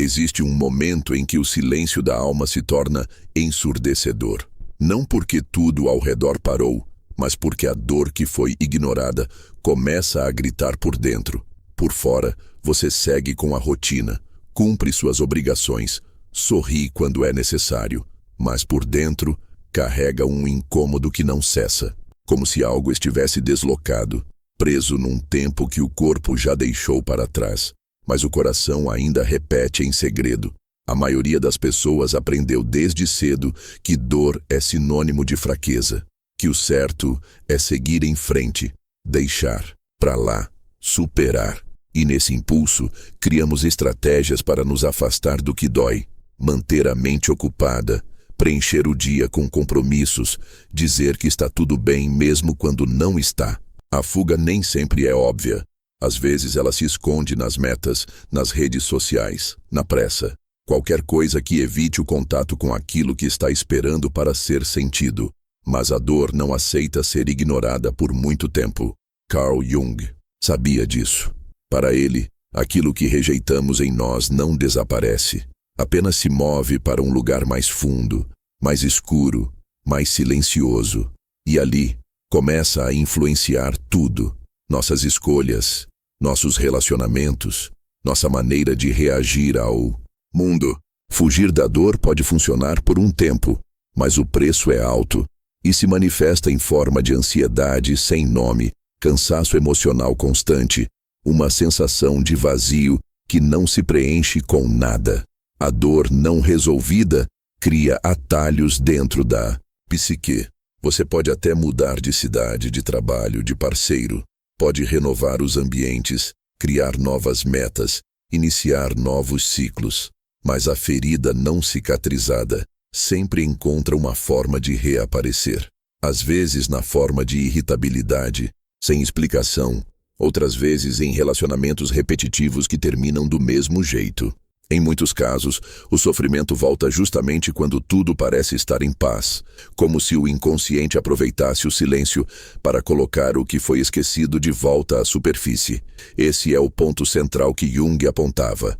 Existe um momento em que o silêncio da alma se torna ensurdecedor. Não porque tudo ao redor parou, mas porque a dor que foi ignorada começa a gritar por dentro. Por fora, você segue com a rotina, cumpre suas obrigações, sorri quando é necessário, mas por dentro carrega um incômodo que não cessa, como se algo estivesse deslocado, preso num tempo que o corpo já deixou para trás, mas o coração ainda repete em segredo. A maioria das pessoas aprendeu desde cedo que dor é sinônimo de fraqueza, que o certo é seguir em frente, deixar pra lá, superar. E nesse impulso, criamos estratégias para nos afastar do que dói, manter a mente ocupada, preencher o dia com compromissos, dizer que está tudo bem mesmo quando não está. A fuga nem sempre é óbvia. Às vezes ela se esconde nas metas, nas redes sociais, na pressa. Qualquer coisa que evite o contato com aquilo que está esperando para ser sentido. Mas a dor não aceita ser ignorada por muito tempo. Carl Jung sabia disso. Para ele, aquilo que rejeitamos em nós não desaparece. Apenas se move para um lugar mais fundo, mais escuro, mais silencioso. E ali começa a influenciar tudo. Nossas escolhas, nossos relacionamentos, nossa maneira de reagir ao mundo. Fugir da dor pode funcionar por um tempo, mas o preço é alto e se manifesta em forma de ansiedade sem nome, cansaço emocional constante, uma sensação de vazio que não se preenche com nada. A dor não resolvida cria atalhos dentro da psique. Você pode até mudar de cidade, de trabalho, de parceiro. Pode renovar os ambientes, criar novas metas, iniciar novos ciclos. Mas a ferida não cicatrizada sempre encontra uma forma de reaparecer. Às vezes na forma de irritabilidade, sem explicação. Outras vezes em relacionamentos repetitivos que terminam do mesmo jeito. Em muitos casos, o sofrimento volta justamente quando tudo parece estar em paz, como se o inconsciente aproveitasse o silêncio para colocar o que foi esquecido de volta à superfície. Esse é o ponto central que Jung apontava.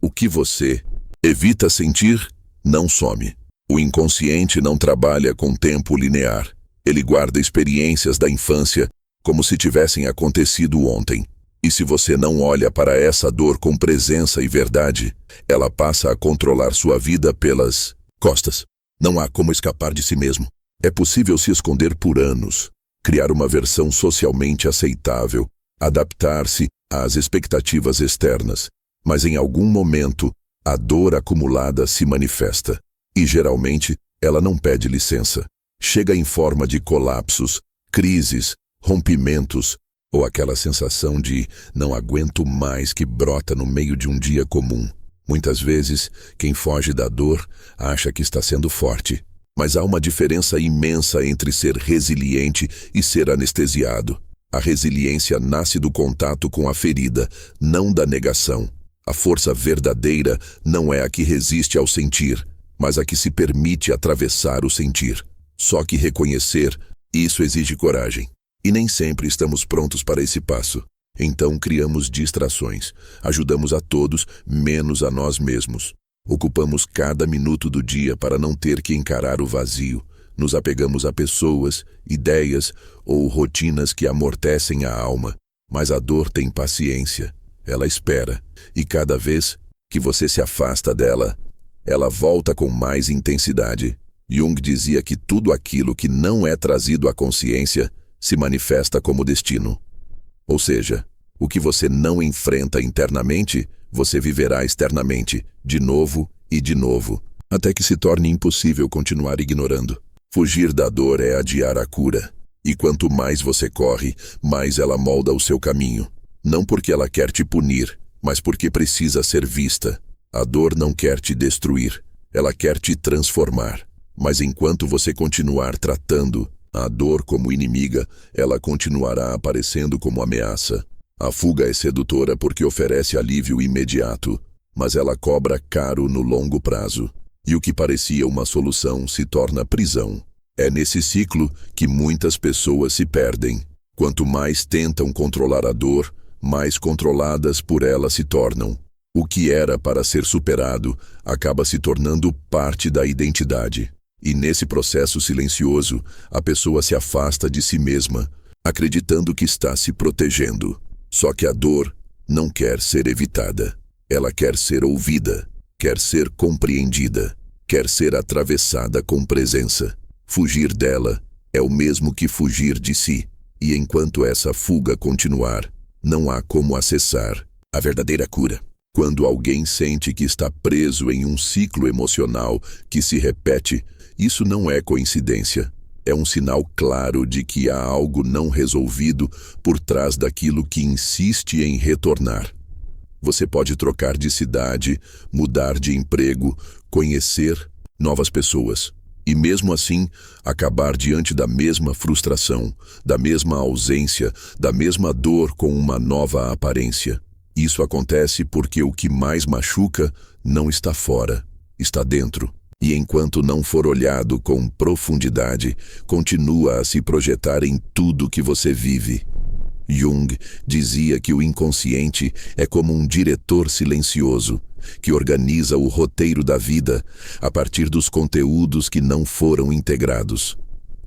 O que você evita sentir, não some. O inconsciente não trabalha com tempo linear. Ele guarda experiências da infância como se tivessem acontecido ontem. E se você não olha para essa dor com presença e verdade, ela passa a controlar sua vida pelas costas. Não há como escapar de si mesmo. É possível se esconder por anos, criar uma versão socialmente aceitável, adaptar-se às expectativas externas. Mas em algum momento, a dor acumulada se manifesta. E geralmente, ela não pede licença. Chega em forma de colapsos, crises, rompimentos, ou aquela sensação de não aguento mais que brota no meio de um dia comum. Muitas vezes, quem foge da dor acha que está sendo forte. Mas há uma diferença imensa entre ser resiliente e ser anestesiado. A resiliência nasce do contato com a ferida, não da negação. A força verdadeira não é a que resiste ao sentir, mas a que se permite atravessar o sentir. Só que reconhecer, isso exige coragem. E nem sempre estamos prontos para esse passo. Então criamos distrações, ajudamos a todos, menos a nós mesmos. Ocupamos cada minuto do dia para não ter que encarar o vazio. Nos apegamos a pessoas, ideias ou rotinas que amortecem a alma. Mas a dor tem paciência. Ela espera. E cada vez que você se afasta dela, ela volta com mais intensidade. Jung dizia que tudo aquilo que não é trazido à consciência se manifesta como destino. Ou seja, o que você não enfrenta internamente, você viverá externamente, de novo e de novo, até que se torne impossível continuar ignorando. Fugir da dor é adiar a cura. E quanto mais você corre, mais ela molda o seu caminho. Não porque ela quer te punir, mas porque precisa ser vista. A dor não quer te destruir, ela quer te transformar. Mas enquanto você continuar tratando a dor como inimiga, ela continuará aparecendo como ameaça. A fuga é sedutora porque oferece alívio imediato, mas ela cobra caro no longo prazo. E o que parecia uma solução se torna prisão. É nesse ciclo que muitas pessoas se perdem. Quanto mais tentam controlar a dor, mais controladas por ela se tornam. O que era para ser superado acaba se tornando parte da identidade. E nesse processo silencioso, a pessoa se afasta de si mesma, acreditando que está se protegendo. Só que a dor não quer ser evitada. Ela quer ser ouvida, quer ser compreendida, quer ser atravessada com presença. Fugir dela é o mesmo que fugir de si. E enquanto essa fuga continuar, não há como acessar a verdadeira cura. Quando alguém sente que está preso em um ciclo emocional que se repete, isso não é coincidência. É um sinal claro de que há algo não resolvido por trás daquilo que insiste em retornar. Você pode trocar de cidade, mudar de emprego, conhecer novas pessoas. E mesmo assim, acabar diante da mesma frustração, da mesma ausência, da mesma dor com uma nova aparência. Isso acontece porque o que mais machuca não está fora, está dentro. E enquanto não for olhado com profundidade, continua a se projetar em tudo que você vive. Jung dizia que o inconsciente é como um diretor silencioso, que organiza o roteiro da vida a partir dos conteúdos que não foram integrados.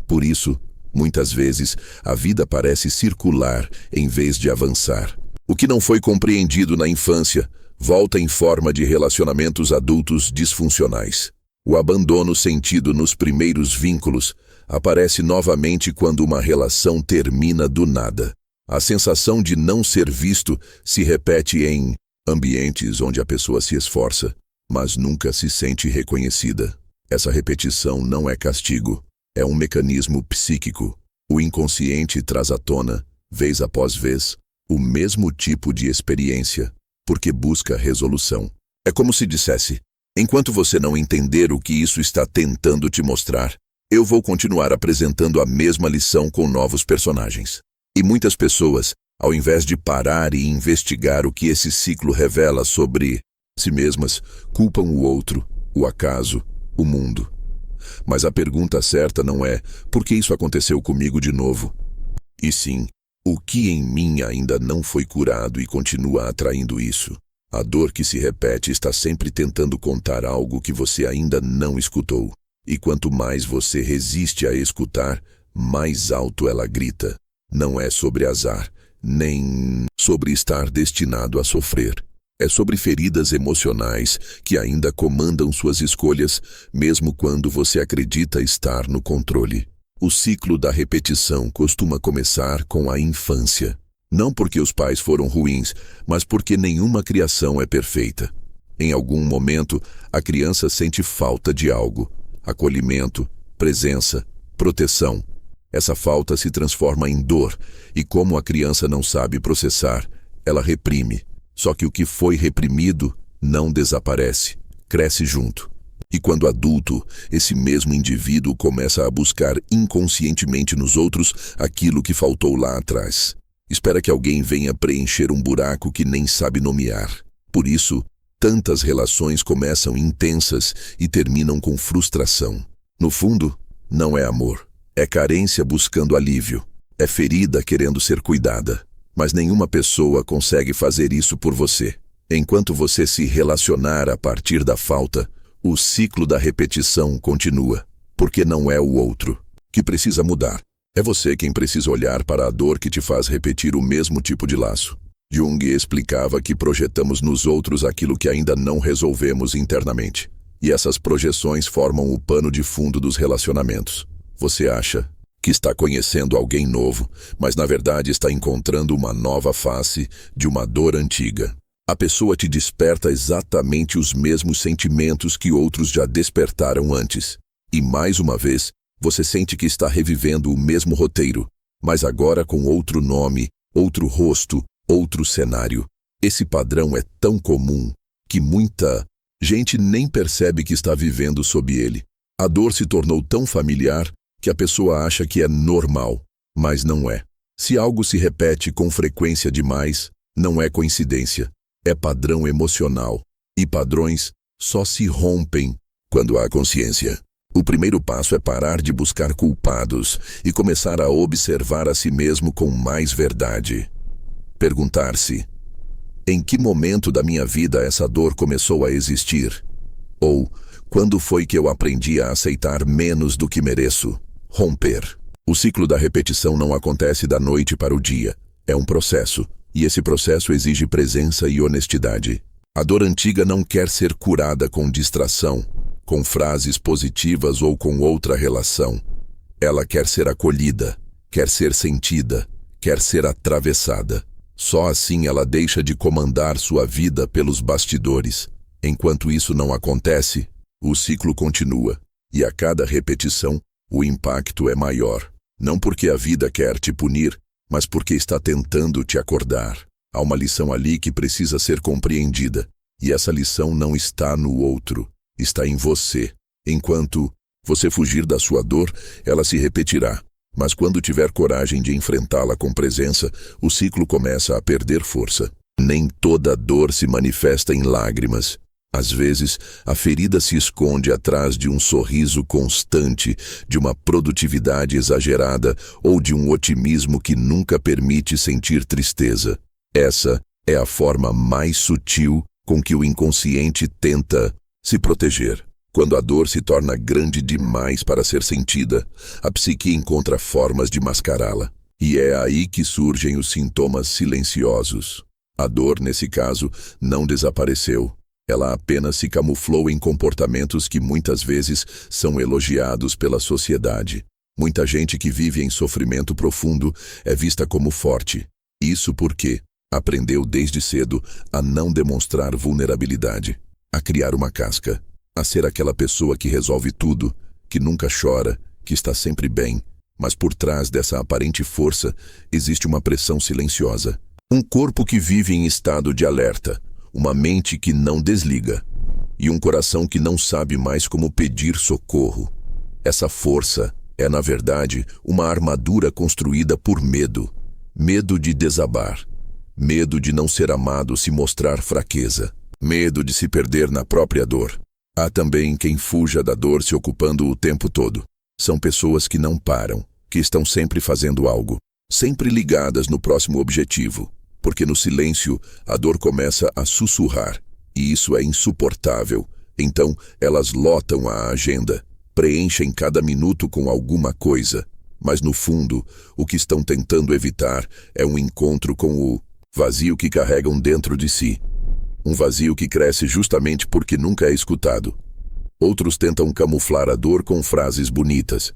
Por isso, muitas vezes, a vida parece circular em vez de avançar. O que não foi compreendido na infância volta em forma de relacionamentos adultos disfuncionais. O abandono sentido nos primeiros vínculos aparece novamente quando uma relação termina do nada. A sensação de não ser visto se repete em ambientes onde a pessoa se esforça, mas nunca se sente reconhecida. Essa repetição não é castigo, é um mecanismo psíquico. O inconsciente traz à tona, vez após vez, o mesmo tipo de experiência, porque busca resolução. É como se dissesse: enquanto você não entender o que isso está tentando te mostrar, eu vou continuar apresentando a mesma lição com novos personagens. E muitas pessoas, ao invés de parar e investigar o que esse ciclo revela sobre si mesmas, culpam o outro, o acaso, o mundo. Mas a pergunta certa não é: por que isso aconteceu comigo de novo? E sim, o que em mim ainda não foi curado e continua atraindo isso? A dor que se repete está sempre tentando contar algo que você ainda não escutou. E quanto mais você resiste a escutar, mais alto ela grita. Não é sobre azar, nem sobre estar destinado a sofrer. É sobre feridas emocionais que ainda comandam suas escolhas, mesmo quando você acredita estar no controle. O ciclo da repetição costuma começar com a infância. Não porque os pais foram ruins, mas porque nenhuma criação é perfeita. Em algum momento, a criança sente falta de algo: acolhimento, presença, proteção. Essa falta se transforma em dor, e como a criança não sabe processar, ela reprime. Só que o que foi reprimido não desaparece, cresce junto. E quando adulto, esse mesmo indivíduo começa a buscar inconscientemente nos outros aquilo que faltou lá atrás. Espera que alguém venha preencher um buraco que nem sabe nomear. Por isso, tantas relações começam intensas e terminam com frustração. No fundo, não é amor. É carência buscando alívio. É ferida querendo ser cuidada. Mas nenhuma pessoa consegue fazer isso por você. Enquanto você se relacionar a partir da falta, o ciclo da repetição continua. Porque não é o outro que precisa mudar. É você quem precisa olhar para a dor que te faz repetir o mesmo tipo de laço. Jung explicava que projetamos nos outros aquilo que ainda não resolvemos internamente. E essas projeções formam o pano de fundo dos relacionamentos. Você acha que está conhecendo alguém novo, mas na verdade está encontrando uma nova face de uma dor antiga. A pessoa te desperta exatamente os mesmos sentimentos que outros já despertaram antes. E mais uma vez, você sente que está revivendo o mesmo roteiro, mas agora com outro nome, outro rosto, outro cenário. Esse padrão é tão comum que muita gente nem percebe que está vivendo sob ele. A dor se tornou tão familiar que a pessoa acha que é normal, mas não é. Se algo se repete com frequência demais, não é coincidência, é padrão emocional. E padrões só se rompem quando há consciência. O primeiro passo é parar de buscar culpados e começar a observar a si mesmo com mais verdade. Perguntar-se: Em que momento da minha vida essa dor começou a existir? Ou, quando foi que eu aprendi a aceitar menos do que mereço? Romper. O ciclo da repetição não acontece da noite para o dia. É um processo, e esse processo exige presença e honestidade. A dor antiga não quer ser curada com distração, com frases positivas ou com outra relação. Ela quer ser acolhida, quer ser sentida, quer ser atravessada. Só assim ela deixa de comandar sua vida pelos bastidores. Enquanto isso não acontece, o ciclo continua, e a cada repetição, o impacto é maior. Não porque a vida quer te punir, mas porque está tentando te acordar. Há uma lição ali que precisa ser compreendida, e essa lição não está no outro, está em você. Enquanto você fugir da sua dor, ela se repetirá. Mas quando tiver coragem de enfrentá-la com presença, o ciclo começa a perder força. Nem toda dor se manifesta em lágrimas. Às vezes, a ferida se esconde atrás de um sorriso constante, de uma produtividade exagerada ou de um otimismo que nunca permite sentir tristeza. Essa é a forma mais sutil com que o inconsciente tenta se proteger. Quando a dor se torna grande demais para ser sentida, a psique encontra formas de mascará-la. E é aí que surgem os sintomas silenciosos. A dor, nesse caso, não desapareceu. Ela apenas se camuflou em comportamentos que muitas vezes são elogiados pela sociedade. Muita gente que vive em sofrimento profundo é vista como forte. Isso porque aprendeu desde cedo a não demonstrar vulnerabilidade, a criar uma casca, a ser aquela pessoa que resolve tudo, que nunca chora, que está sempre bem. Mas por trás dessa aparente força existe uma pressão silenciosa. Um corpo que vive em estado de alerta, uma mente que não desliga e um coração que não sabe mais como pedir socorro. Essa força é, na verdade, uma armadura construída por medo. Medo de desabar. Medo de não ser amado se mostrar fraqueza. Medo de se perder na própria dor. Há também quem fuja da dor se ocupando o tempo todo. São pessoas que não param, que estão sempre fazendo algo, sempre ligadas no próximo objetivo, porque no silêncio a dor começa a sussurrar, e isso é insuportável. Então elas lotam a agenda, preenchem cada minuto com alguma coisa, mas no fundo o que estão tentando evitar é um encontro com o vazio que carregam dentro de si. Um vazio que cresce justamente porque nunca é escutado. Outros tentam camuflar a dor com frases bonitas.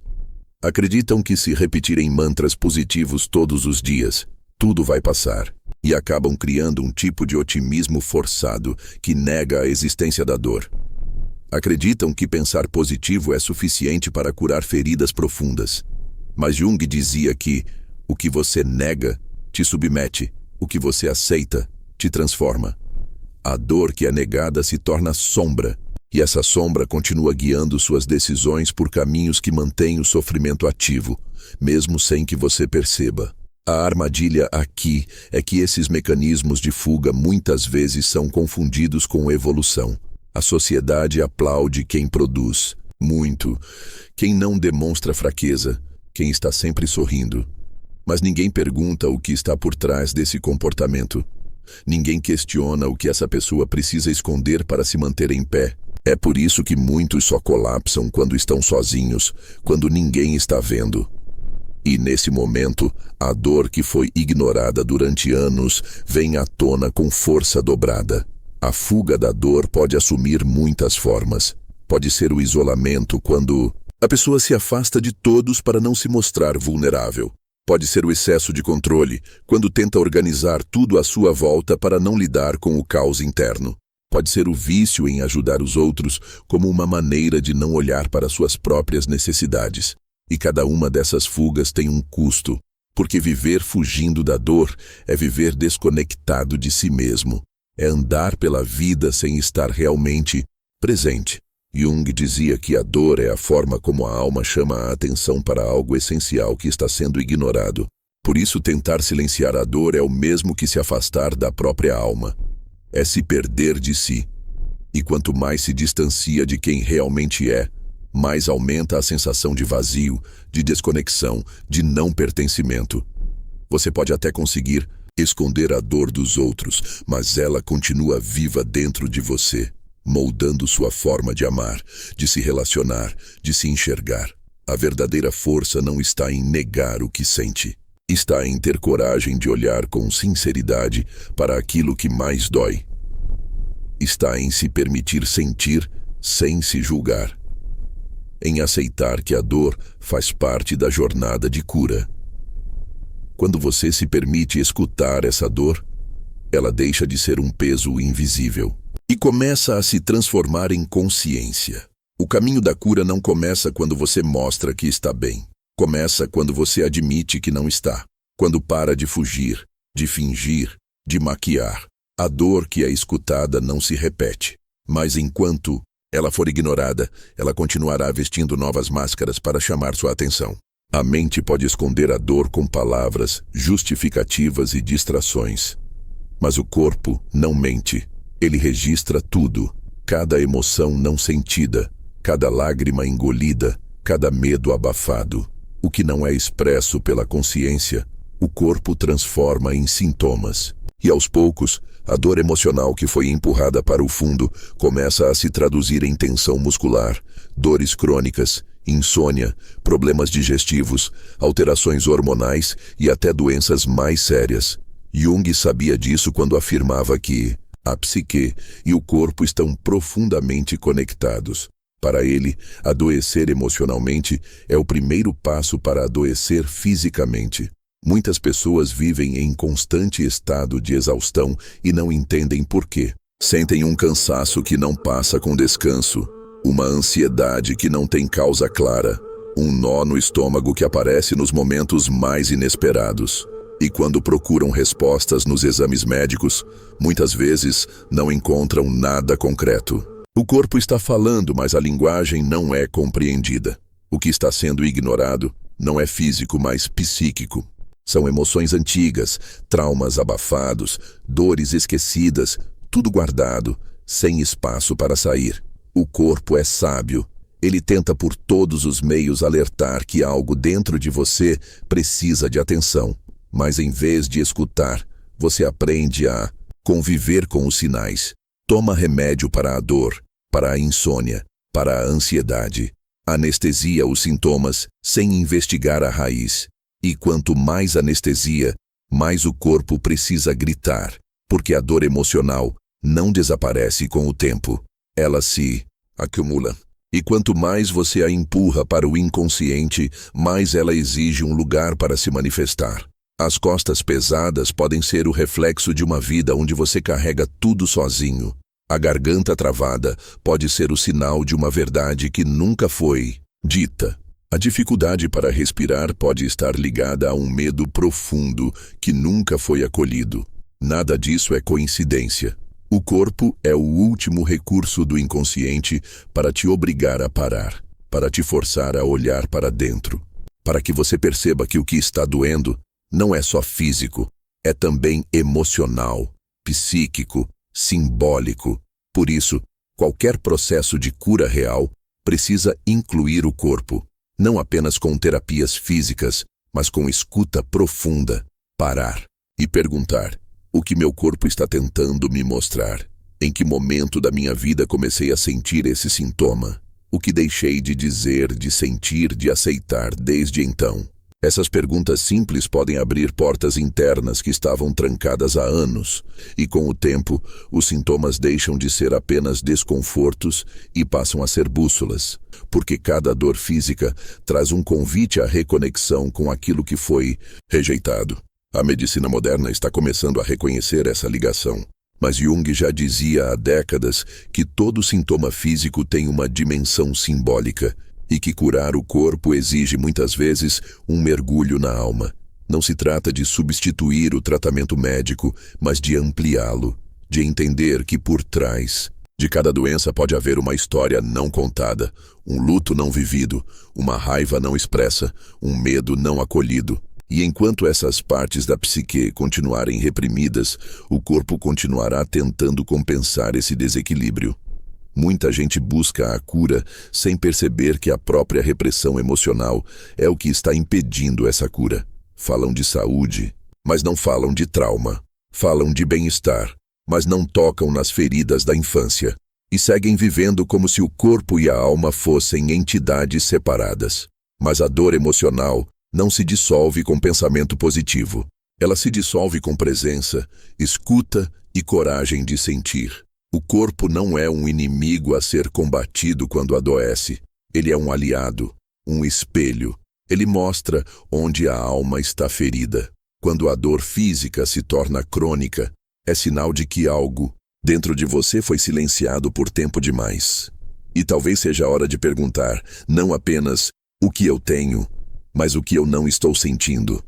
Acreditam que se repetirem mantras positivos todos os dias, tudo vai passar. E acabam criando um tipo de otimismo forçado que nega a existência da dor. Acreditam que pensar positivo é suficiente para curar feridas profundas. Mas Jung dizia que o que você nega te submete, o que você aceita te transforma. A dor que é negada se torna sombra, e essa sombra continua guiando suas decisões por caminhos que mantêm o sofrimento ativo, mesmo sem que você perceba. A armadilha aqui é que esses mecanismos de fuga muitas vezes são confundidos com evolução. A sociedade aplaude quem produz muito, quem não demonstra fraqueza, quem está sempre sorrindo. Mas ninguém pergunta o que está por trás desse comportamento. Ninguém questiona o que essa pessoa precisa esconder para se manter em pé. É por isso que muitos só colapsam quando estão sozinhos, quando ninguém está vendo. E nesse momento, a dor que foi ignorada durante anos vem à tona com força dobrada. A fuga da dor pode assumir muitas formas. Pode ser o isolamento, quando a pessoa se afasta de todos para não se mostrar vulnerável. Pode ser o excesso de controle, quando tenta organizar tudo à sua volta para não lidar com o caos interno. Pode ser o vício em ajudar os outros como uma maneira de não olhar para suas próprias necessidades. E cada uma dessas fugas tem um custo, porque viver fugindo da dor é viver desconectado de si mesmo. É andar pela vida sem estar realmente presente. Jung dizia que a dor é a forma como a alma chama a atenção para algo essencial que está sendo ignorado. Por isso, tentar silenciar a dor é o mesmo que se afastar da própria alma. É se perder de si. E quanto mais se distancia de quem realmente é, mais aumenta a sensação de vazio, de desconexão, de não pertencimento. Você pode até conseguir esconder a dor dos outros, mas ela continua viva dentro de você, moldando sua forma de amar, de se relacionar, de se enxergar. A verdadeira força não está em negar o que sente. Está em ter coragem de olhar com sinceridade para aquilo que mais dói. Está em se permitir sentir sem se julgar. Em aceitar que a dor faz parte da jornada de cura. Quando você se permite escutar essa dor, ela deixa de ser um peso invisível e começa a se transformar em consciência. O caminho da cura não começa quando você mostra que está bem. Começa quando você admite que não está. Quando para de fugir, de fingir, de maquiar. A dor que é escutada não se repete. Mas enquanto ela for ignorada, ela continuará vestindo novas máscaras para chamar sua atenção. A mente pode esconder a dor com palavras, justificativas e distrações. Mas o corpo não mente. Ele registra tudo. Cada emoção não sentida, cada lágrima engolida, cada medo abafado. O que não é expresso pela consciência, o corpo transforma em sintomas. E aos poucos, a dor emocional que foi empurrada para o fundo começa a se traduzir em tensão muscular, dores crônicas, insônia, problemas digestivos, alterações hormonais e até doenças mais sérias. Jung sabia disso quando afirmava que a psique e o corpo estão profundamente conectados. Para ele, adoecer emocionalmente é o primeiro passo para adoecer fisicamente. Muitas pessoas vivem em constante estado de exaustão e não entendem por quê. Sentem um cansaço que não passa com descanso, uma ansiedade que não tem causa clara, um nó no estômago que aparece nos momentos mais inesperados. E quando procuram respostas nos exames médicos, muitas vezes não encontram nada concreto. O corpo está falando, mas a linguagem não é compreendida. O que está sendo ignorado não é físico, mas psíquico. São emoções antigas, traumas abafados, dores esquecidas, tudo guardado, sem espaço para sair. O corpo é sábio. Ele tenta por todos os meios alertar que algo dentro de você precisa de atenção. Mas em vez de escutar, você aprende a conviver com os sinais. Toma remédio para a dor, para a insônia, para a ansiedade. Anestesia os sintomas sem investigar a raiz. E quanto mais anestesia, mais o corpo precisa gritar, porque a dor emocional não desaparece com o tempo. Ela se acumula. E quanto mais você a empurra para o inconsciente, mais ela exige um lugar para se manifestar. As costas pesadas podem ser o reflexo de uma vida onde você carrega tudo sozinho. A garganta travada pode ser o sinal de uma verdade que nunca foi dita. A dificuldade para respirar pode estar ligada a um medo profundo que nunca foi acolhido. Nada disso é coincidência. O corpo é o último recurso do inconsciente para te obrigar a parar, para te forçar a olhar para dentro, para que você perceba que o que está doendo não é só físico, é também emocional, psíquico, simbólico. Por isso, qualquer processo de cura real precisa incluir o corpo, não apenas com terapias físicas, mas com escuta profunda, parar e perguntar: o que meu corpo está tentando me mostrar? Em que momento da minha vida comecei a sentir esse sintoma? O que deixei de dizer, de sentir, de aceitar desde então? Essas perguntas simples podem abrir portas internas que estavam trancadas há anos, e com o tempo, os sintomas deixam de ser apenas desconfortos e passam a ser bússolas, porque cada dor física traz um convite à reconexão com aquilo que foi rejeitado. A medicina moderna está começando a reconhecer essa ligação, mas Jung já dizia há décadas que todo sintoma físico tem uma dimensão simbólica, e que curar o corpo exige muitas vezes um mergulho na alma. Não se trata de substituir o tratamento médico, mas de ampliá-lo, de entender que por trás de cada doença pode haver uma história não contada, um luto não vivido, uma raiva não expressa, um medo não acolhido. E enquanto essas partes da psique continuarem reprimidas, o corpo continuará tentando compensar esse desequilíbrio. Muita gente busca a cura sem perceber que a própria repressão emocional é o que está impedindo essa cura. Falam de saúde, mas não falam de trauma. Falam de bem-estar, mas não tocam nas feridas da infância. E seguem vivendo como se o corpo e a alma fossem entidades separadas. Mas a dor emocional não se dissolve com pensamento positivo. Ela se dissolve com presença, escuta e coragem de sentir. O corpo não é um inimigo a ser combatido quando adoece. Ele é um aliado, um espelho. Ele mostra onde a alma está ferida. Quando a dor física se torna crônica, é sinal de que algo dentro de você foi silenciado por tempo demais. E talvez seja a hora de perguntar, não apenas o que eu tenho, mas o que eu não estou sentindo.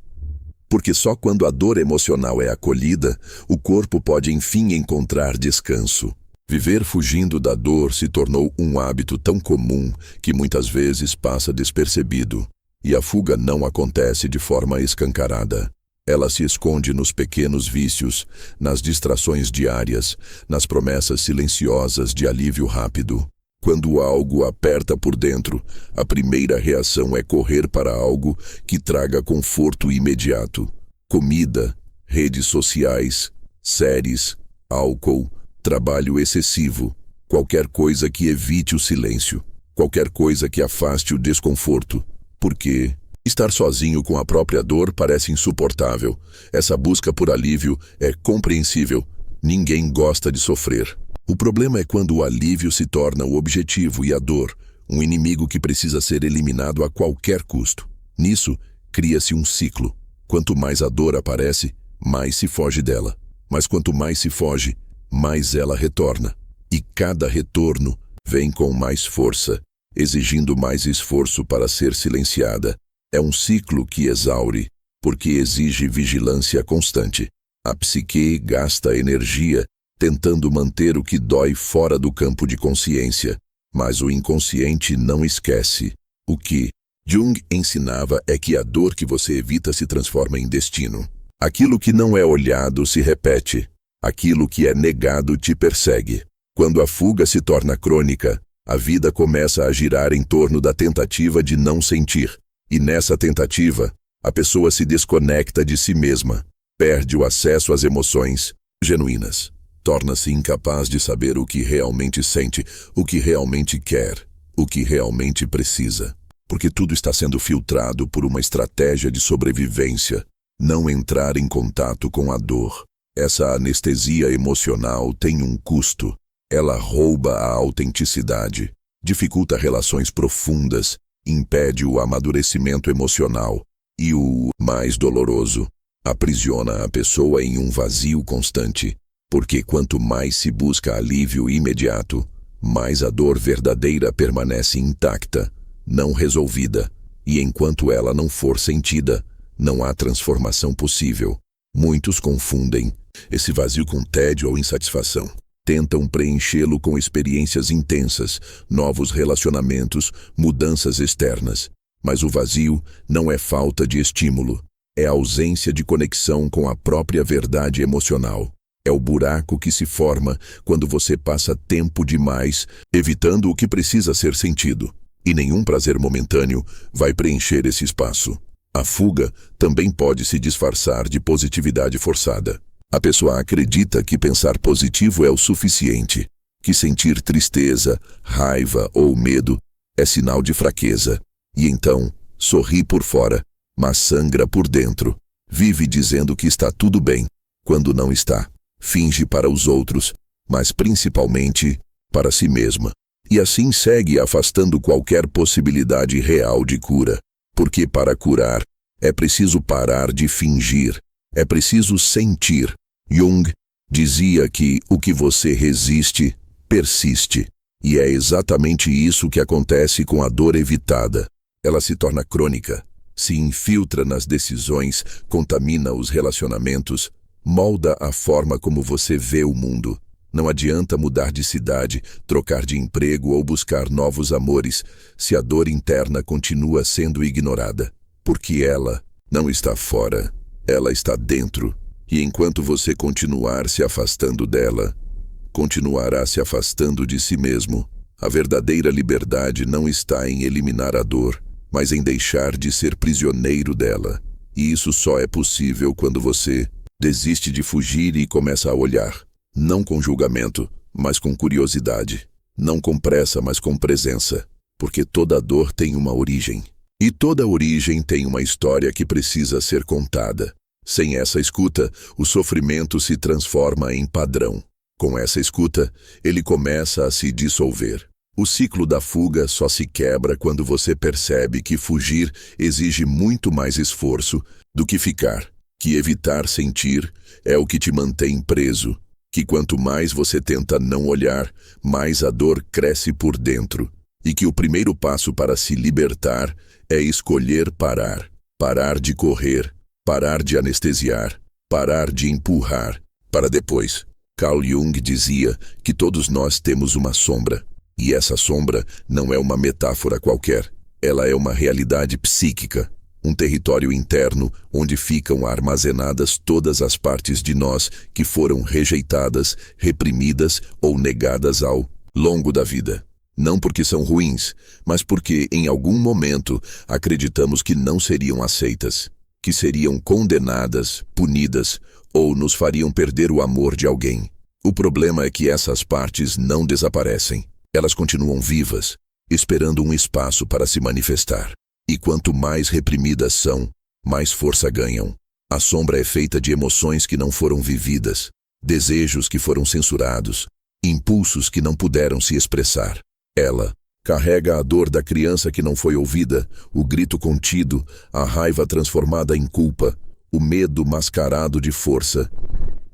Porque só quando a dor emocional é acolhida, o corpo pode enfim encontrar descanso. Viver fugindo da dor se tornou um hábito tão comum que muitas vezes passa despercebido. E a fuga não acontece de forma escancarada. Ela se esconde nos pequenos vícios, nas distrações diárias, nas promessas silenciosas de alívio rápido. Quando algo aperta por dentro, a primeira reação é correr para algo que traga conforto imediato. Comida, redes sociais, séries, álcool, trabalho excessivo, qualquer coisa que evite o silêncio, qualquer coisa que afaste o desconforto. Porque estar sozinho com a própria dor parece insuportável. Essa busca por alívio é compreensível. Ninguém gosta de sofrer. O problema é quando o alívio se torna o objetivo e a dor, um inimigo que precisa ser eliminado a qualquer custo. Nisso, cria-se um ciclo. Quanto mais a dor aparece, mais se foge dela. Mas quanto mais se foge, mais ela retorna. E cada retorno vem com mais força, exigindo mais esforço para ser silenciada. É um ciclo que exaure, porque exige vigilância constante. A psique gasta energia tentando manter o que dói fora do campo de consciência, mas o inconsciente não esquece. O que Jung ensinava é que a dor que você evita se transforma em destino. Aquilo que não é olhado se repete. Aquilo que é negado te persegue. Quando a fuga se torna crônica, a vida começa a girar em torno da tentativa de não sentir. E nessa tentativa, a pessoa se desconecta de si mesma, perde o acesso às emoções genuínas. Torna-se incapaz de saber o que realmente sente, o que realmente quer, o que realmente precisa. Porque tudo está sendo filtrado por uma estratégia de sobrevivência. Não entrar em contato com a dor. Essa anestesia emocional tem um custo. Ela rouba a autenticidade, dificulta relações profundas, impede o amadurecimento emocional e o mais doloroso, aprisiona a pessoa em um vazio constante. Porque quanto mais se busca alívio imediato, mais a dor verdadeira permanece intacta, não resolvida, e enquanto ela não for sentida, não há transformação possível. Muitos confundem esse vazio com tédio ou insatisfação. Tentam preenchê-lo com experiências intensas, novos relacionamentos, mudanças externas. Mas o vazio não é falta de estímulo, é ausência de conexão com a própria verdade emocional. É o buraco que se forma quando você passa tempo demais evitando o que precisa ser sentido. E nenhum prazer momentâneo vai preencher esse espaço. A fuga também pode se disfarçar de positividade forçada. A pessoa acredita que pensar positivo é o suficiente, que sentir tristeza, raiva ou medo é sinal de fraqueza. E então, sorri por fora, mas sangra por dentro. Vive dizendo que está tudo bem, quando não está. Finge para os outros, mas principalmente para si mesma. E assim segue afastando qualquer possibilidade real de cura. Porque para curar, é preciso parar de fingir, é preciso sentir. Jung dizia que o que você resiste, persiste. E é exatamente isso que acontece com a dor evitada. Ela se torna crônica, se infiltra nas decisões, contamina os relacionamentos, molda a forma como você vê o mundo. Não adianta mudar de cidade, trocar de emprego ou buscar novos amores, se a dor interna continua sendo ignorada. Porque ela não está fora, ela está dentro. E enquanto você continuar se afastando dela, continuará se afastando de si mesmo. A verdadeira liberdade não está em eliminar a dor, mas em deixar de ser prisioneiro dela. E isso só é possível quando você desiste de fugir e começa a olhar. Não com julgamento, mas com curiosidade. Não com pressa, mas com presença. Porque toda dor tem uma origem. E toda origem tem uma história que precisa ser contada. Sem essa escuta, o sofrimento se transforma em padrão. Com essa escuta, ele começa a se dissolver. O ciclo da fuga só se quebra quando você percebe que fugir exige muito mais esforço do que ficar, que evitar sentir é o que te mantém preso, que quanto mais você tenta não olhar, mais a dor cresce por dentro, e que o primeiro passo para se libertar é escolher parar, parar de correr, parar de anestesiar, parar de empurrar, para depois. Carl Jung dizia que todos nós temos uma sombra, e essa sombra não é uma metáfora qualquer. Ela é uma realidade psíquica, um território interno onde ficam armazenadas todas as partes de nós que foram rejeitadas, reprimidas ou negadas ao longo da vida. Não porque são ruins, mas porque em algum momento acreditamos que não seriam aceitas, que seriam condenadas, punidas ou nos fariam perder o amor de alguém. O problema é que essas partes não desaparecem. Elas continuam vivas, esperando um espaço para se manifestar. E quanto mais reprimidas são, mais força ganham. A sombra é feita de emoções que não foram vividas, desejos que foram censurados, impulsos que não puderam se expressar. Ela carrega a dor da criança que não foi ouvida, o grito contido, a raiva transformada em culpa, o medo mascarado de força.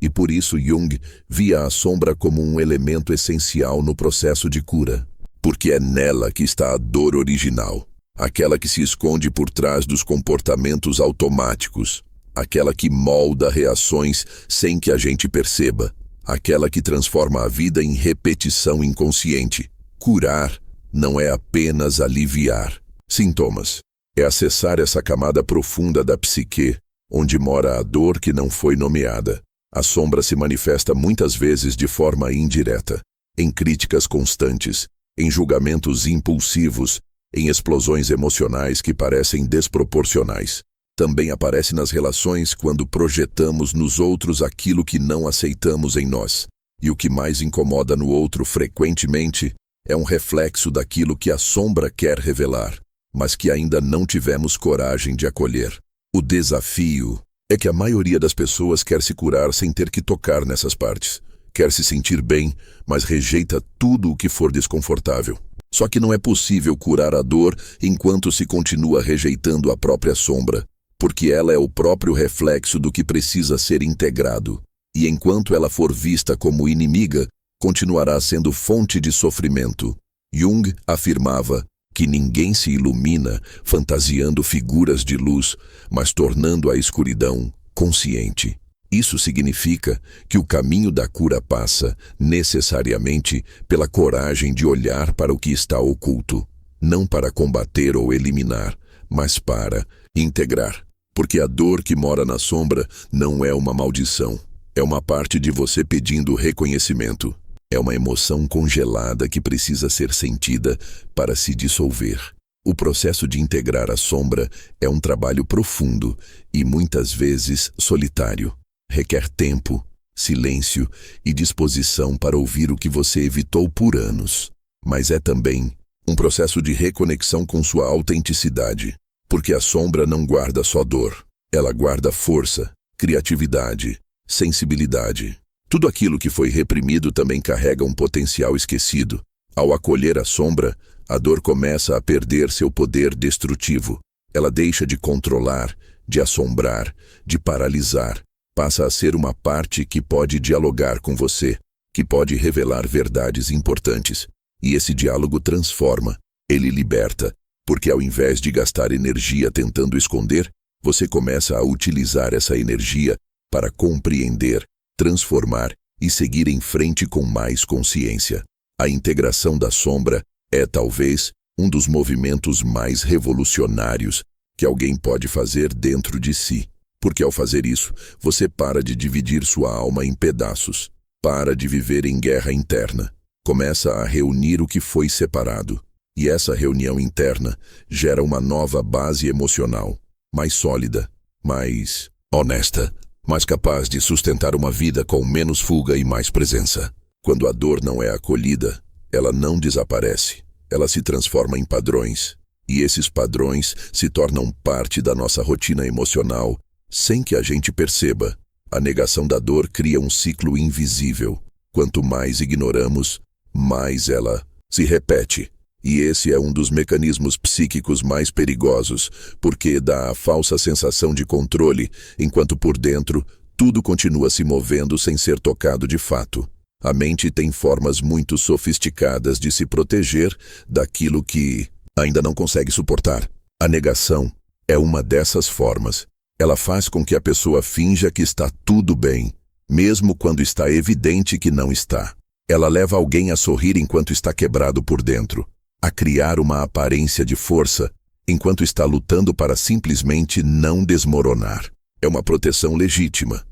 E por isso Jung via a sombra como um elemento essencial no processo de cura. Porque é nela que está a dor original. Aquela que se esconde por trás dos comportamentos automáticos. Aquela que molda reações sem que a gente perceba. Aquela que transforma a vida em repetição inconsciente. Curar não é apenas aliviar sintomas. É acessar essa camada profunda da psique, onde mora a dor que não foi nomeada. A sombra se manifesta muitas vezes de forma indireta, em críticas constantes, em julgamentos impulsivos, em explosões emocionais que parecem desproporcionais. Também aparece nas relações quando projetamos nos outros aquilo que não aceitamos em nós. E o que mais incomoda no outro frequentemente é um reflexo daquilo que a sombra quer revelar, mas que ainda não tivemos coragem de acolher. O desafio é que a maioria das pessoas quer se curar sem ter que tocar nessas partes. Quer se sentir bem, mas rejeita tudo o que for desconfortável. Só que não é possível curar a dor enquanto se continua rejeitando a própria sombra, porque ela é o próprio reflexo do que precisa ser integrado. E enquanto ela for vista como inimiga, continuará sendo fonte de sofrimento. Jung afirmava que ninguém se ilumina fantasiando figuras de luz, mas tornando a escuridão consciente. Isso significa que o caminho da cura passa, necessariamente, pela coragem de olhar para o que está oculto, não para combater ou eliminar, mas para integrar. Porque a dor que mora na sombra não é uma maldição, é uma parte de você pedindo reconhecimento. É uma emoção congelada que precisa ser sentida para se dissolver. O processo de integrar a sombra é um trabalho profundo e muitas vezes solitário. Requer tempo, silêncio e disposição para ouvir o que você evitou por anos. Mas é também um processo de reconexão com sua autenticidade, porque a sombra não guarda só dor. Ela guarda força, criatividade, sensibilidade. Tudo aquilo que foi reprimido também carrega um potencial esquecido. Ao acolher a sombra, a dor começa a perder seu poder destrutivo. Ela deixa de controlar, de assombrar, de paralisar. Passa a ser uma parte que pode dialogar com você, que pode revelar verdades importantes. E esse diálogo transforma, ele liberta, porque ao invés de gastar energia tentando esconder, você começa a utilizar essa energia para compreender, transformar e seguir em frente com mais consciência. A integração da sombra é, talvez, um dos movimentos mais revolucionários que alguém pode fazer dentro de si. Porque ao fazer isso, você para de dividir sua alma em pedaços, para de viver em guerra interna, começa a reunir o que foi separado. E essa reunião interna gera uma nova base emocional, mais sólida, mais honesta, mais capaz de sustentar uma vida com menos fuga e mais presença. Quando a dor não é acolhida, ela não desaparece. Ela se transforma em padrões. E esses padrões se tornam parte da nossa rotina emocional, sem que a gente perceba. A negação da dor cria um ciclo invisível. Quanto mais ignoramos, mais ela se repete. E esse é um dos mecanismos psíquicos mais perigosos, porque dá a falsa sensação de controle, enquanto por dentro tudo continua se movendo sem ser tocado de fato. A mente tem formas muito sofisticadas de se proteger daquilo que ainda não consegue suportar. A negação é uma dessas formas. Ela faz com que a pessoa finja que está tudo bem, mesmo quando está evidente que não está. Ela leva alguém a sorrir enquanto está quebrado por dentro, a criar uma aparência de força, enquanto está lutando para simplesmente não desmoronar. É uma proteção legítima,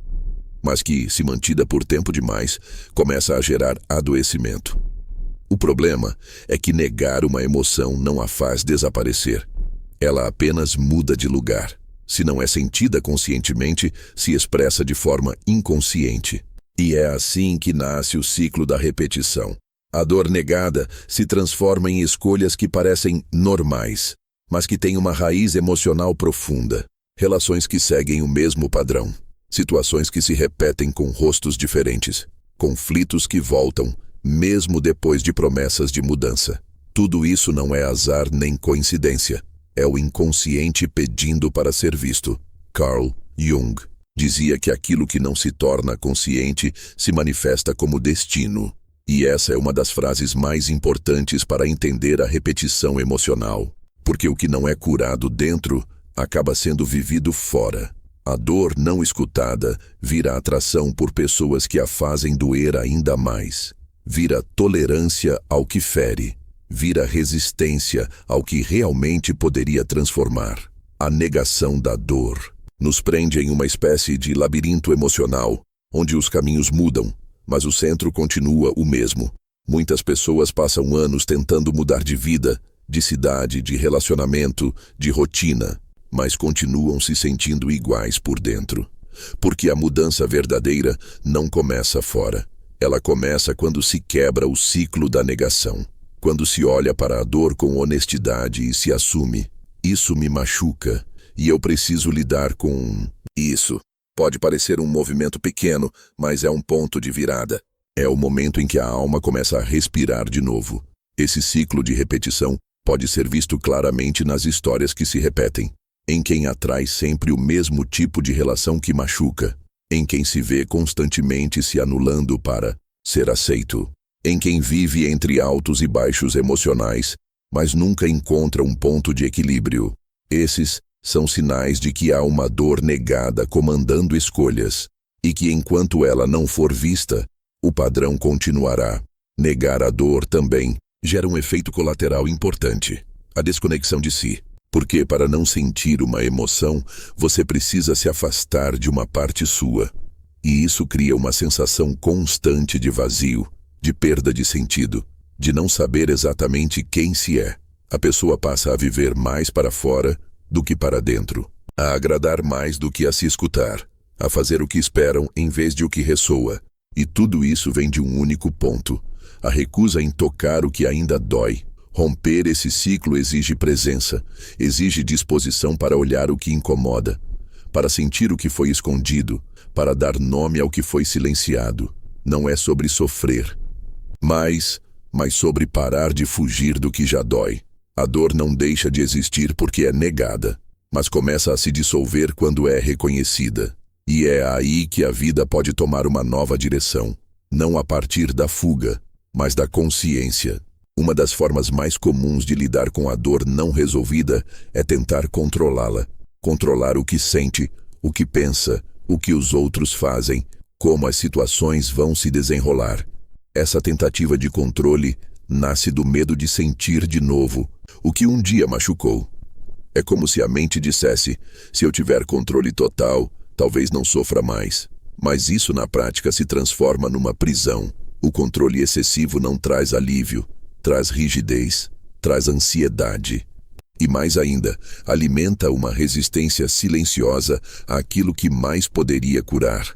mas que, se mantida por tempo demais, começa a gerar adoecimento. O problema é que negar uma emoção não a faz desaparecer. Ela apenas muda de lugar. Se não é sentida conscientemente, se expressa de forma inconsciente. E é assim que nasce o ciclo da repetição. A dor negada se transforma em escolhas que parecem normais, mas que têm uma raiz emocional profunda. Relações que seguem o mesmo padrão. Situações que se repetem com rostos diferentes. Conflitos que voltam, mesmo depois de promessas de mudança. Tudo isso não é azar nem coincidência. É o inconsciente pedindo para ser visto. Carl Jung dizia que aquilo que não se torna consciente se manifesta como destino. E essa é uma das frases mais importantes para entender a repetição emocional. Porque o que não é curado dentro acaba sendo vivido fora. A dor não escutada vira atração por pessoas que a fazem doer ainda mais. Vira tolerância ao que fere. Vira resistência ao que realmente poderia transformar. A negação da dor nos prende em uma espécie de labirinto emocional, onde os caminhos mudam, mas o centro continua o mesmo. Muitas pessoas passam anos tentando mudar de vida, de cidade, de relacionamento, de rotina, mas continuam se sentindo iguais por dentro. Porque a mudança verdadeira não começa fora. Ela começa quando se quebra o ciclo da negação. Quando se olha para a dor com honestidade e se assume. Isso me machuca e eu preciso lidar com isso. Pode parecer um movimento pequeno, mas é um ponto de virada. É o momento em que a alma começa a respirar de novo. Esse ciclo de repetição pode ser visto claramente nas histórias que se repetem. Em quem atrai sempre o mesmo tipo de relação que machuca. Em quem se vê constantemente se anulando para ser aceito. Em quem vive entre altos e baixos emocionais, mas nunca encontra um ponto de equilíbrio. Esses são sinais de que há uma dor negada comandando escolhas, e que enquanto ela não for vista, o padrão continuará. Negar a dor também gera um efeito colateral importante, a desconexão de si. Porque para não sentir uma emoção, você precisa se afastar de uma parte sua. E isso cria uma sensação constante de vazio, de perda de sentido, de não saber exatamente quem se é. A pessoa passa a viver mais para fora do que para dentro, a agradar mais do que a se escutar, a fazer o que esperam em vez de o que ressoa. E tudo isso vem de um único ponto: a recusa em tocar o que ainda dói. Romper esse ciclo exige presença, exige disposição para olhar o que incomoda, para sentir o que foi escondido, para dar nome ao que foi silenciado. Não é sobre sofrer, mas sobre parar de fugir do que já dói. A dor não deixa de existir porque é negada, mas começa a se dissolver quando é reconhecida. E é aí que a vida pode tomar uma nova direção, não a partir da fuga, mas da consciência. Uma das formas mais comuns de lidar com a dor não resolvida é tentar controlá-la. Controlar o que sente, o que pensa, o que os outros fazem, como as situações vão se desenrolar. Essa tentativa de controle nasce do medo de sentir de novo o que um dia machucou. É como se a mente dissesse: se eu tiver controle total, talvez não sofra mais. Mas isso na prática se transforma numa prisão. O controle excessivo não traz alívio, traz rigidez, traz ansiedade. E mais ainda, alimenta uma resistência silenciosa àquilo que mais poderia curar: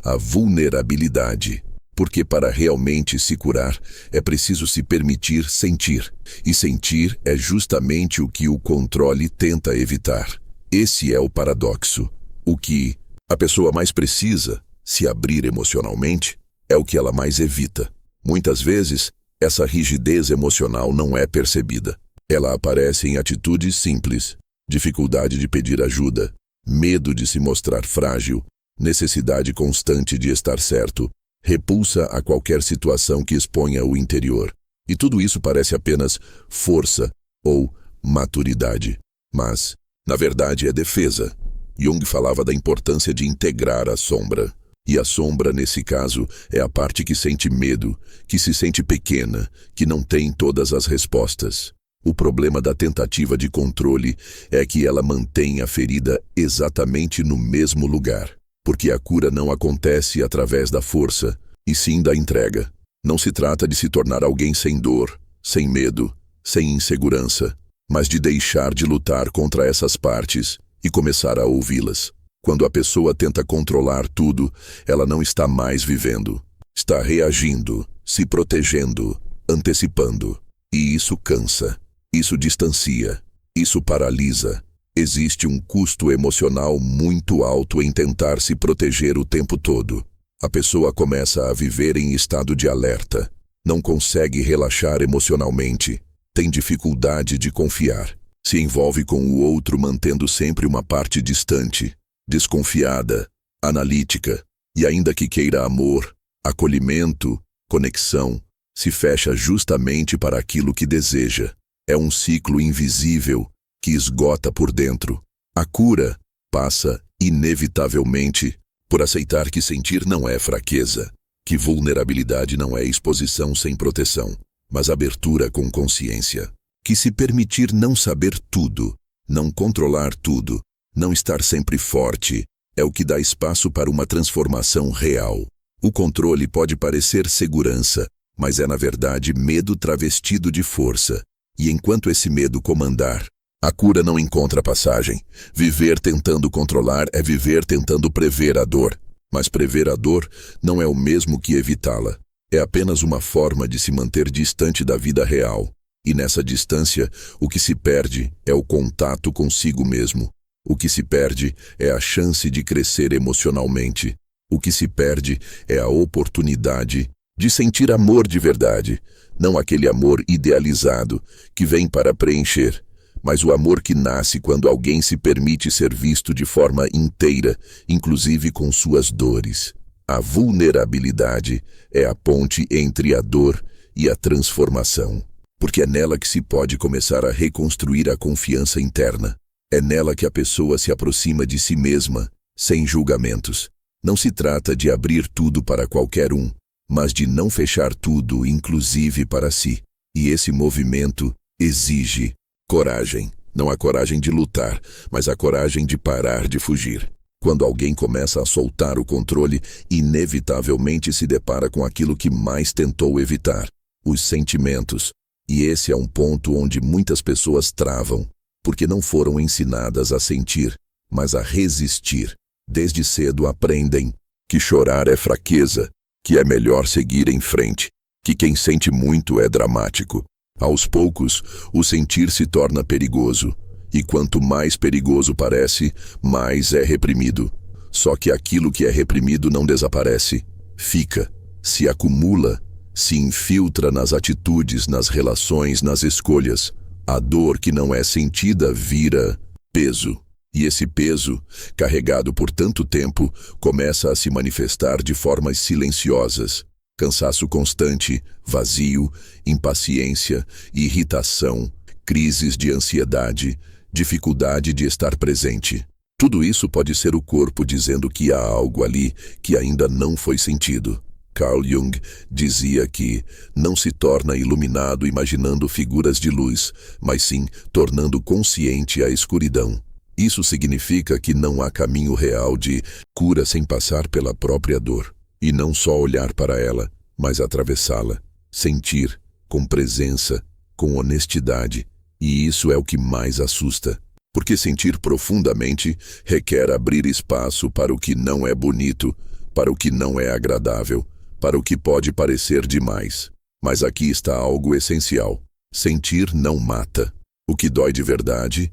a vulnerabilidade. Porque para realmente se curar, é preciso se permitir sentir. E sentir é justamente o que o controle tenta evitar. Esse é o paradoxo. O que a pessoa mais precisa, se abrir emocionalmente, é o que ela mais evita. Muitas vezes, essa rigidez emocional não é percebida. Ela aparece em atitudes simples: dificuldade de pedir ajuda, medo de se mostrar frágil, necessidade constante de estar certo, repulsa a qualquer situação que exponha o interior. E tudo isso parece apenas força ou maturidade. Mas, na verdade, é defesa. Jung falava da importância de integrar a sombra. E a sombra, nesse caso, é a parte que sente medo, que se sente pequena, que não tem todas as respostas. O problema da tentativa de controle é que ela mantém a ferida exatamente no mesmo lugar. Porque a cura não acontece através da força, e sim da entrega. Não se trata de se tornar alguém sem dor, sem medo, sem insegurança, mas de deixar de lutar contra essas partes e começar a ouvi-las. Quando a pessoa tenta controlar tudo, ela não está mais vivendo. Está reagindo, se protegendo, antecipando. E isso cansa, isso distancia, isso paralisa. Existe um custo emocional muito alto em tentar se proteger o tempo todo. A pessoa começa a viver em estado de alerta, não consegue relaxar emocionalmente, tem dificuldade de confiar, se envolve com o outro mantendo sempre uma parte distante, desconfiada, analítica, e ainda que queira amor, acolhimento, conexão, se fecha justamente para aquilo que deseja. É um ciclo invisível que esgota por dentro. A cura passa, inevitavelmente, por aceitar que sentir não é fraqueza, que vulnerabilidade não é exposição sem proteção, mas abertura com consciência. Que se permitir não saber tudo, não controlar tudo, não estar sempre forte, é o que dá espaço para uma transformação real. O controle pode parecer segurança, mas é na verdade medo travestido de força. E enquanto esse medo comandar, a cura não encontra passagem. Viver tentando controlar é viver tentando prever a dor. Mas prever a dor não é o mesmo que evitá-la. É apenas uma forma de se manter distante da vida real. E nessa distância, o que se perde é o contato consigo mesmo. O que se perde é a chance de crescer emocionalmente. O que se perde é a oportunidade de sentir amor de verdade. Não aquele amor idealizado que vem para preencher, mas o amor que nasce quando alguém se permite ser visto de forma inteira, inclusive com suas dores. A vulnerabilidade é a ponte entre a dor e a transformação, porque é nela que se pode começar a reconstruir a confiança interna. É nela que a pessoa se aproxima de si mesma, sem julgamentos. Não se trata de abrir tudo para qualquer um, mas de não fechar tudo, inclusive para si. E esse movimento exige coragem. Não a coragem de lutar, mas a coragem de parar de fugir. Quando alguém começa a soltar o controle, inevitavelmente se depara com aquilo que mais tentou evitar: os sentimentos. E esse é um ponto onde muitas pessoas travam, porque não foram ensinadas a sentir, mas a resistir. Desde cedo aprendem que chorar é fraqueza, que é melhor seguir em frente, que quem sente muito é dramático. Aos poucos, o sentir se torna perigoso, e quanto mais perigoso parece, mais é reprimido. Só que aquilo que é reprimido não desaparece, fica, se acumula, se infiltra nas atitudes, nas relações, nas escolhas. A dor que não é sentida vira peso. E esse peso, carregado por tanto tempo, começa a se manifestar de formas silenciosas. Cansaço constante, vazio, impaciência, irritação, crises de ansiedade, dificuldade de estar presente. Tudo isso pode ser o corpo dizendo que há algo ali que ainda não foi sentido. Carl Jung dizia que não se torna iluminado imaginando figuras de luz, mas sim tornando consciente a escuridão. Isso significa que não há caminho real de cura sem passar pela própria dor. E não só olhar para ela, mas atravessá-la, sentir, com presença, com honestidade. E isso é o que mais assusta. Porque sentir profundamente requer abrir espaço para o que não é bonito, para o que não é agradável, para o que pode parecer demais. Mas aqui está algo essencial. Sentir não mata. O que dói de verdade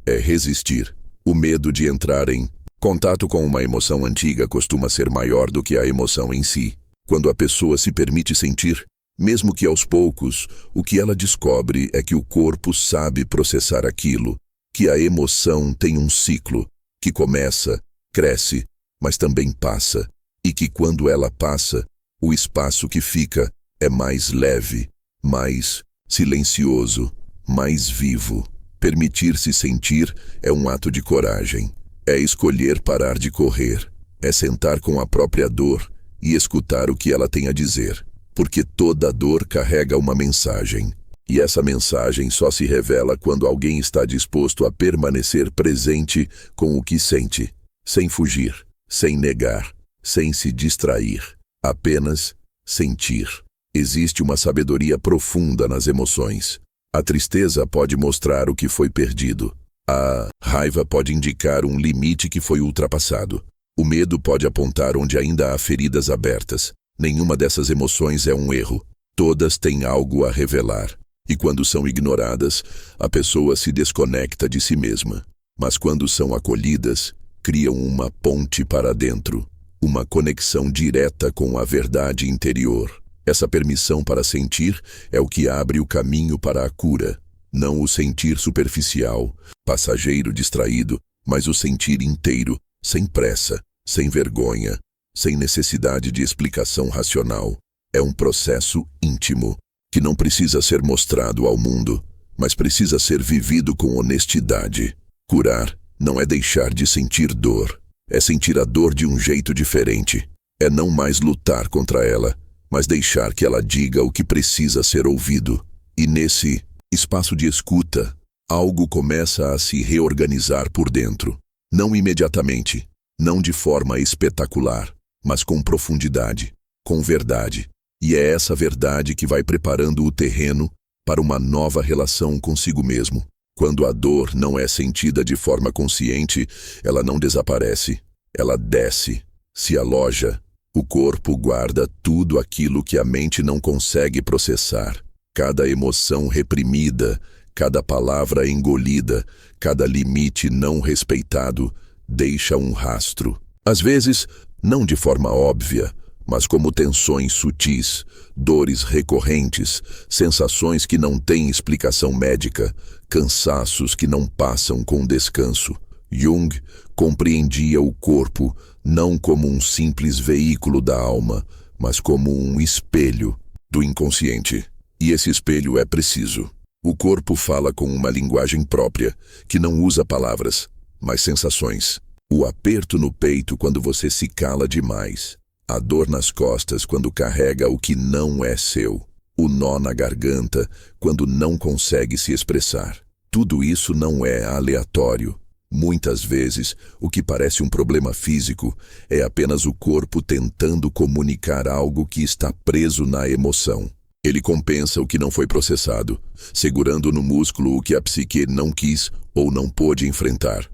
é resistir. O medo de entrar em contato com uma emoção antiga costuma ser maior do que a emoção em si. Quando a pessoa se permite sentir, mesmo que aos poucos, o que ela descobre é que o corpo sabe processar aquilo, que a emoção tem um ciclo, que começa, cresce, mas também passa, e que quando ela passa, o espaço que fica é mais leve, mais silencioso, mais vivo. Permitir-se sentir é um ato de coragem. É escolher parar de correr. É sentar com a própria dor e escutar o que ela tem a dizer. Porque toda dor carrega uma mensagem. E essa mensagem só se revela quando alguém está disposto a permanecer presente com o que sente, sem fugir, sem negar, sem se distrair. Apenas sentir. Existe uma sabedoria profunda nas emoções. A tristeza pode mostrar o que foi perdido. A raiva pode indicar um limite que foi ultrapassado. O medo pode apontar onde ainda há feridas abertas. Nenhuma dessas emoções é um erro. Todas têm algo a revelar. E quando são ignoradas, a pessoa se desconecta de si mesma. Mas quando são acolhidas, criam uma ponte para dentro. Uma conexão direta com a verdade interior. Essa permissão para sentir é o que abre o caminho para a cura. Não o sentir superficial, passageiro distraído, mas o sentir inteiro, sem pressa, sem vergonha, sem necessidade de explicação racional. É um processo íntimo, que não precisa ser mostrado ao mundo, mas precisa ser vivido com honestidade. Curar não é deixar de sentir dor, é sentir a dor de um jeito diferente. É não mais lutar contra ela, mas deixar que ela diga o que precisa ser ouvido. E nesse espaço de escuta, algo começa a se reorganizar por dentro. Não imediatamente, não de forma espetacular, mas com profundidade, com verdade. E é essa verdade que vai preparando o terreno para uma nova relação consigo mesmo. Quando a dor não é sentida de forma consciente, ela não desaparece, ela desce, se aloja. O corpo guarda tudo aquilo que a mente não consegue processar. Cada emoção reprimida, cada palavra engolida, cada limite não respeitado, deixa um rastro. Às vezes, não de forma óbvia, mas como tensões sutis, dores recorrentes, sensações que não têm explicação médica, cansaços que não passam com descanso. Jung compreendia o corpo não como um simples veículo da alma, mas como um espelho do inconsciente. E esse espelho é preciso. O corpo fala com uma linguagem própria, que não usa palavras, mas sensações. O aperto no peito quando você se cala demais. A dor nas costas quando carrega o que não é seu. O nó na garganta quando não consegue se expressar. Tudo isso não é aleatório. Muitas vezes, o que parece um problema físico é apenas o corpo tentando comunicar algo que está preso na emoção. Ele compensa o que não foi processado, segurando no músculo o que a psique não quis ou não pôde enfrentar.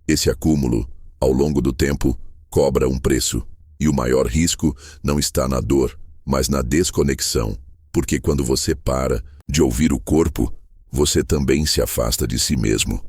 Esse acúmulo, ao longo do tempo, cobra um preço. E o maior risco não está na dor, mas na desconexão. Porque quando você para de ouvir o corpo, você também se afasta de si mesmo.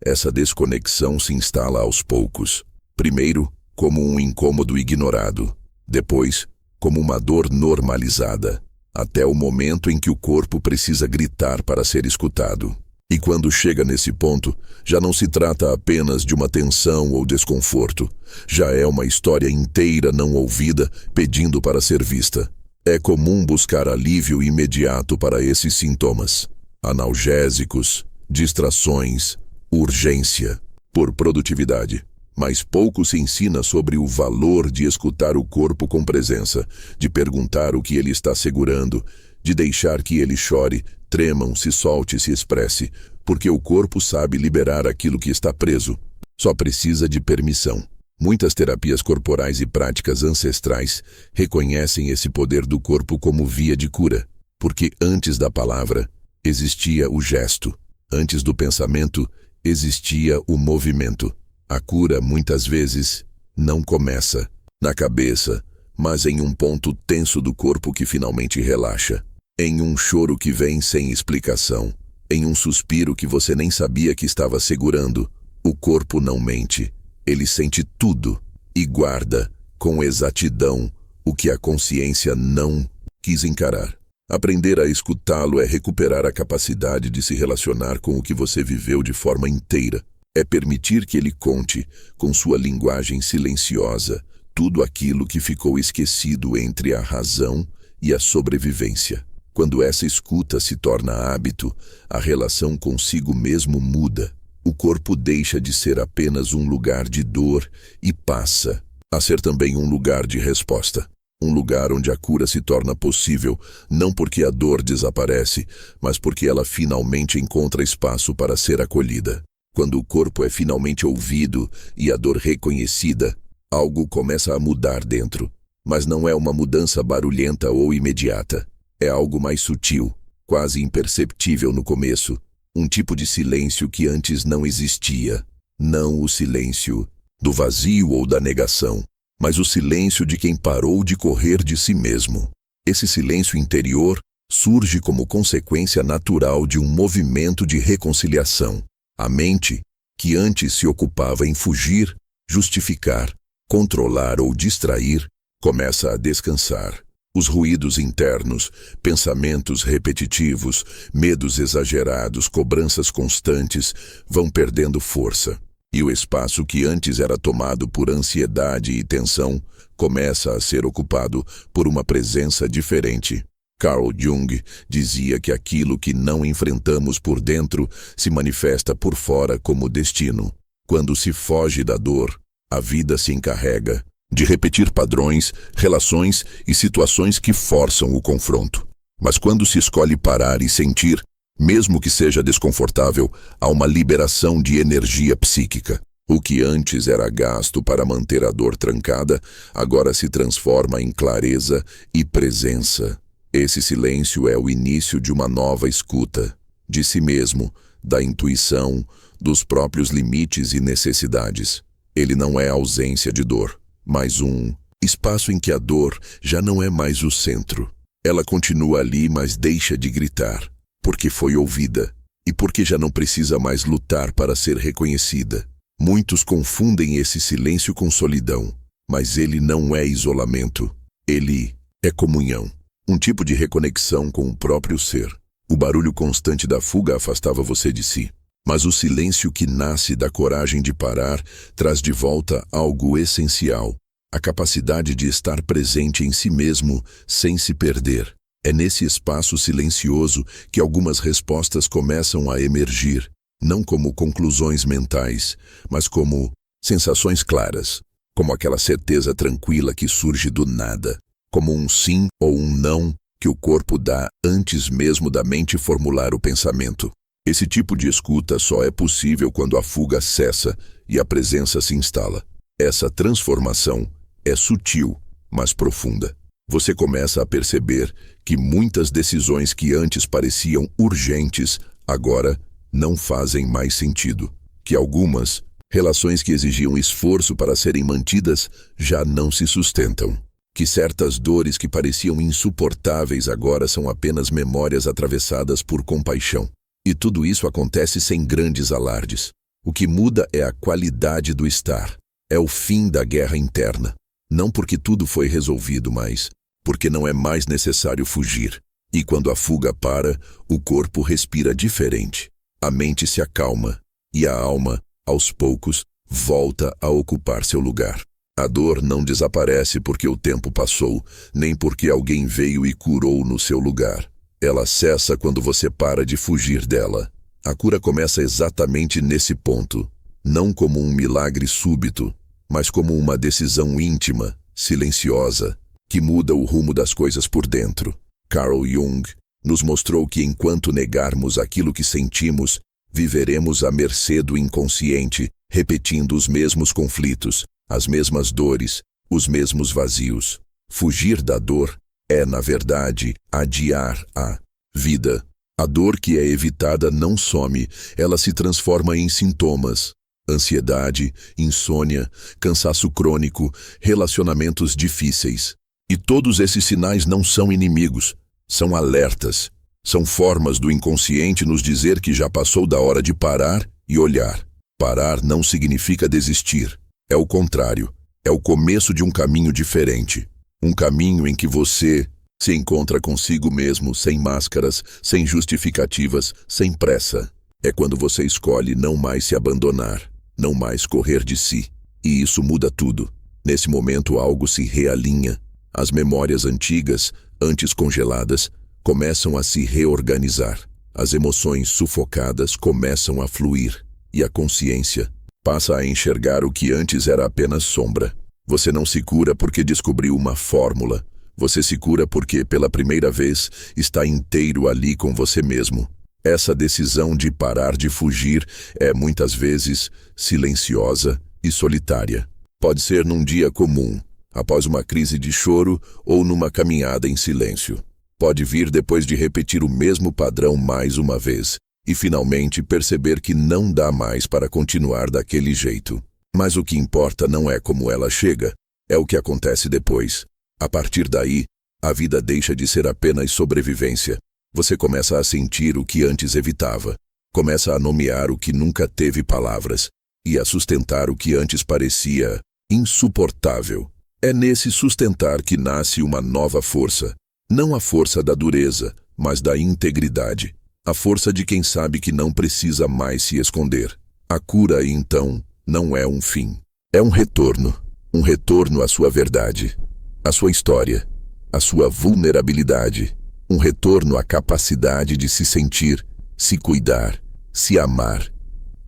Essa desconexão se instala aos poucos. Primeiro, como um incômodo ignorado. Depois, como uma dor normalizada. Até o momento em que o corpo precisa gritar para ser escutado. E quando chega nesse ponto, já não se trata apenas de uma tensão ou desconforto. Já é uma história inteira não ouvida, pedindo para ser vista. É comum buscar alívio imediato para esses sintomas. Analgésicos, distrações, urgência, por produtividade. Mas pouco se ensina sobre o valor de escutar o corpo com presença, de perguntar o que ele está segurando, de deixar que ele chore, trema, se solte, se expresse, porque o corpo sabe liberar aquilo que está preso. Só precisa de permissão. Muitas terapias corporais e práticas ancestrais reconhecem esse poder do corpo como via de cura, porque antes da palavra existia o gesto. Antes do pensamento, existia o movimento. A cura, muitas vezes, não começa na cabeça, mas em um ponto tenso do corpo que finalmente relaxa. Em um choro que vem sem explicação. Em um suspiro que você nem sabia que estava segurando. O corpo não mente. Ele sente tudo e guarda, com exatidão, o que a consciência não quis encarar. Aprender a escutá-lo é recuperar a capacidade de se relacionar com o que você viveu de forma inteira. É permitir que ele conte, com sua linguagem silenciosa, tudo aquilo que ficou esquecido entre a razão e a sobrevivência. Quando essa escuta se torna hábito, a relação consigo mesmo muda. O corpo deixa de ser apenas um lugar de dor e passa a ser também um lugar de resposta. Um lugar onde a cura se torna possível, não porque a dor desaparece, mas porque ela finalmente encontra espaço para ser acolhida. Quando o corpo é finalmente ouvido e a dor reconhecida, algo começa a mudar dentro. Mas não é uma mudança barulhenta ou imediata. É algo mais sutil, quase imperceptível no começo. Um tipo de silêncio que antes não existia. Não o silêncio do vazio ou da negação, mas o silêncio de quem parou de correr de si mesmo. Esse silêncio interior surge como consequência natural de um movimento de reconciliação. A mente, que antes se ocupava em fugir, justificar, controlar ou distrair, começa a descansar. Os ruídos internos, pensamentos repetitivos, medos exagerados, cobranças constantes, vão perdendo força. E o espaço que antes era tomado por ansiedade e tensão começa a ser ocupado por uma presença diferente. Carl Jung dizia que aquilo que não enfrentamos por dentro se manifesta por fora como destino. Quando se foge da dor, a vida se encarrega de repetir padrões, relações e situações que forçam o confronto. Mas quando se escolhe parar e sentir, mesmo que seja desconfortável, há uma liberação de energia psíquica. O que antes era gasto para manter a dor trancada, agora se transforma em clareza e presença. Esse silêncio é o início de uma nova escuta, de si mesmo, da intuição, dos próprios limites e necessidades. Ele não é ausência de dor, mas um espaço em que a dor já não é mais o centro. Ela continua ali, mas deixa de gritar, porque foi ouvida e porque já não precisa mais lutar para ser reconhecida. Muitos confundem esse silêncio com solidão, mas ele não é isolamento. Ele é comunhão, um tipo de reconexão com o próprio ser. O barulho constante da fuga afastava você de si, mas o silêncio que nasce da coragem de parar traz de volta algo essencial, a capacidade de estar presente em si mesmo sem se perder. É nesse espaço silencioso que algumas respostas começam a emergir, não como conclusões mentais, mas como sensações claras, como aquela certeza tranquila que surge do nada, como um sim ou um não que o corpo dá antes mesmo da mente formular o pensamento. Esse tipo de escuta só é possível quando a fuga cessa e a presença se instala. Essa transformação é sutil, mas profunda. Você começa a perceber que muitas decisões que antes pareciam urgentes, agora não fazem mais sentido. Que algumas relações que exigiam esforço para serem mantidas já não se sustentam. Que certas dores que pareciam insuportáveis agora são apenas memórias atravessadas por compaixão. E tudo isso acontece sem grandes alardes. O que muda é a qualidade do estar. É o fim da guerra interna. Não porque tudo foi resolvido, mas porque não é mais necessário fugir. E quando a fuga para, o corpo respira diferente. A mente se acalma e a alma, aos poucos, volta a ocupar seu lugar. A dor não desaparece porque o tempo passou, nem porque alguém veio e curou no seu lugar. Ela cessa quando você para de fugir dela. A cura começa exatamente nesse ponto, não como um milagre súbito, mas como uma decisão íntima, silenciosa, que muda o rumo das coisas por dentro. Carl Jung nos mostrou que enquanto negarmos aquilo que sentimos, viveremos à mercê do inconsciente, repetindo os mesmos conflitos, as mesmas dores, os mesmos vazios. Fugir da dor é, na verdade, adiar a vida. A dor que é evitada não some, ela se transforma em sintomas. Ansiedade, insônia, cansaço crônico, relacionamentos difíceis. E todos esses sinais não são inimigos, são alertas. São formas do inconsciente nos dizer que já passou da hora de parar e olhar. Parar não significa desistir. É o contrário. É o começo de um caminho diferente. Um caminho em que você se encontra consigo mesmo, sem máscaras, sem justificativas, sem pressa. É quando você escolhe não mais se abandonar, não mais correr de si. E isso muda tudo. Nesse momento algo se realinha. As memórias antigas, antes congeladas, começam a se reorganizar. As emoções sufocadas começam a fluir. E a consciência passa a enxergar o que antes era apenas sombra. Você não se cura porque descobriu uma fórmula. Você se cura porque, pela primeira vez, está inteiro ali com você mesmo. Essa decisão de parar de fugir é, muitas vezes, silenciosa e solitária. Pode ser num dia comum, após uma crise de choro ou numa caminhada em silêncio. Pode vir depois de repetir o mesmo padrão mais uma vez e, finalmente, perceber que não dá mais para continuar daquele jeito. Mas o que importa não é como ela chega, é o que acontece depois. A partir daí, a vida deixa de ser apenas sobrevivência. Você começa a sentir o que antes evitava. Começa a nomear o que nunca teve palavras. E a sustentar o que antes parecia insuportável. É nesse sustentar que nasce uma nova força. Não a força da dureza, mas da integridade. A força de quem sabe que não precisa mais se esconder. A cura, então, não é um fim. É um retorno. Um retorno à sua verdade. A sua história, a sua vulnerabilidade, um retorno à capacidade de se sentir, se cuidar, se amar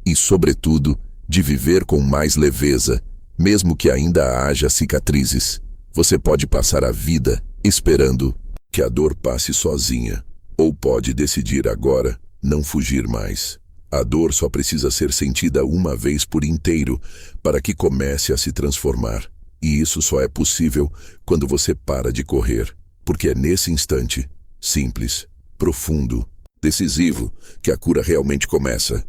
e, sobretudo, de viver com mais leveza, mesmo que ainda haja cicatrizes. Você pode passar a vida esperando que a dor passe sozinha, ou pode decidir agora não fugir mais. A dor só precisa ser sentida uma vez por inteiro para que comece a se transformar. E isso só é possível quando você para de correr, porque é nesse instante, simples, profundo, decisivo, que a cura realmente começa.